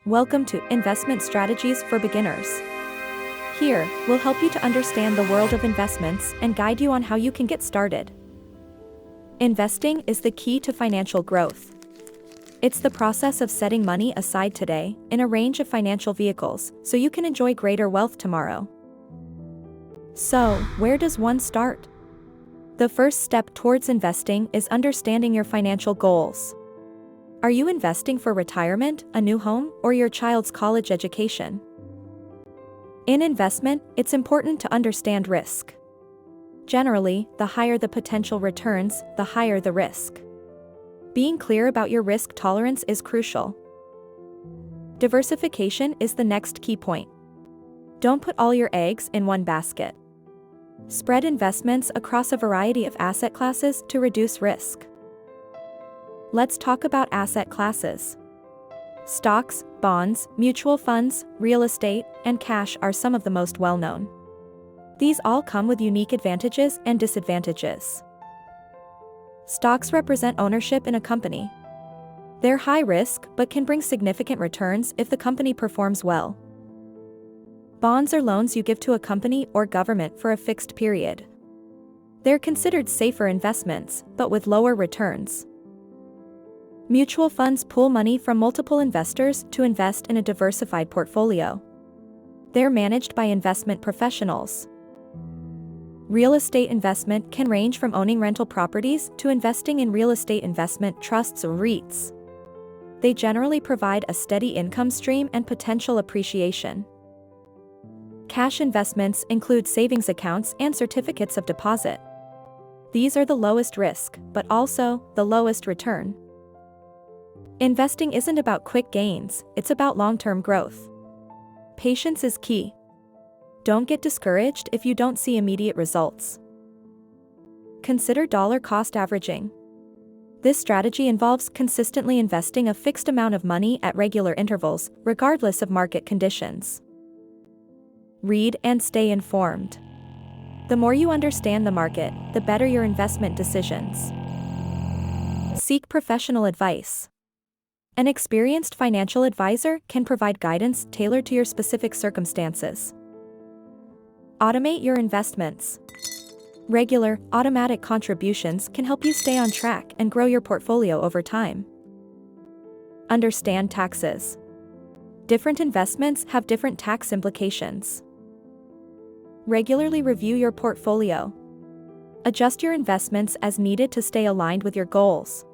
Welcome to Investment Strategies for Beginners. Here, we'll help you to understand the world of investments and guide you on how you can get started. Investing is the key to financial growth. It's the process of setting money aside today in a range of financial vehicles so you can enjoy greater wealth tomorrow. So, where does one start? The first step towards investing is understanding your financial goals. Are you investing for retirement, a new home, or your child's college education? In investment, it's important to understand risk. Generally, the higher the potential returns, the higher the risk. Being clear about your risk tolerance is crucial. Diversification is the next key point. Don't put all your eggs in one basket. Spread investments across a variety of asset classes to reduce risk. Let's talk about asset classes. Stocks, bonds, mutual funds, real estate, and cash are some of the most well-known. These all come with unique advantages and disadvantages. Stocks represent ownership in a company. They're high risk but can bring significant returns if the company performs well. Bonds are loans you give to a company or government for a fixed period. They're considered safer investments, but with lower returns. Mutual funds pool money from multiple investors to invest in a diversified portfolio. They're managed by investment professionals. Real estate investment can range from owning rental properties to investing in real estate investment trusts or REITs. They generally provide a steady income stream and potential appreciation. Cash investments include savings accounts and certificates of deposit. These are the lowest risk, but also the lowest return. Investing isn't about quick gains, it's about long-term growth. Patience is key. Don't get discouraged if you don't see immediate results. Consider dollar cost averaging. This strategy involves consistently investing a fixed amount of money at regular intervals, regardless of market conditions. Read and stay informed. The more you understand the market, the better your investment decisions. Seek professional advice. An experienced financial advisor can provide guidance tailored to your specific circumstances. Automate your investments. Regular, automatic contributions can help you stay on track and grow your portfolio over time. Understand taxes. Different investments have different tax implications. Regularly review your portfolio. Adjust your investments as needed to stay aligned with your goals.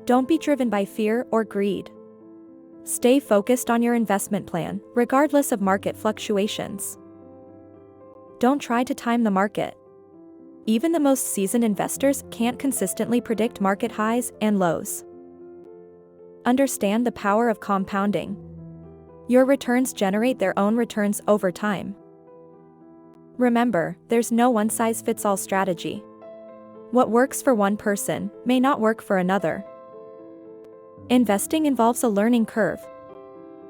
Don't be driven by fear or greed. Stay focused on your investment plan, regardless of market fluctuations. Don't try to time the market. Even the most seasoned investors can't consistently predict market highs and lows. Understand the power of compounding. Your returns generate their own returns over time. Remember, there's no one-size-fits-all strategy. What works for one person may not work for another. Investing involves a learning curve.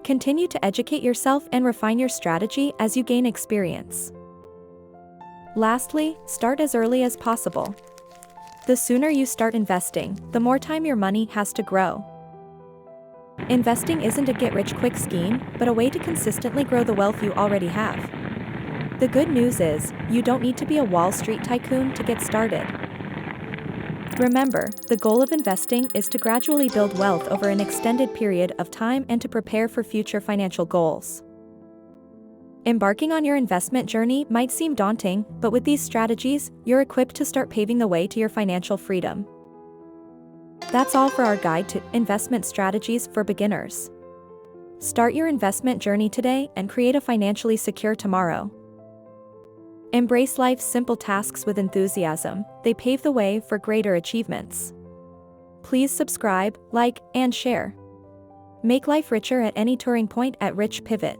Continue to educate yourself and refine your strategy as you gain experience. Lastly, start as early as possible. The sooner you start investing, the more time your money has to grow. Investing isn't a get-rich-quick scheme, but a way to consistently grow the wealth you already have. The good news is, you don't need to be a Wall Street tycoon to get started. Remember, the goal of investing is to gradually build wealth over an extended period of time and to prepare for future financial goals. Embarking on your investment journey might seem daunting, but with these strategies, you're equipped to start paving the way to your financial freedom. That's all for our guide to investment strategies for beginners. Start your investment journey today and create a financially secure tomorrow. Embrace life's simple tasks with enthusiasm, they pave the way for greater achievements. Please subscribe, like, and share. Make life richer at any turning point at Rich Pivot.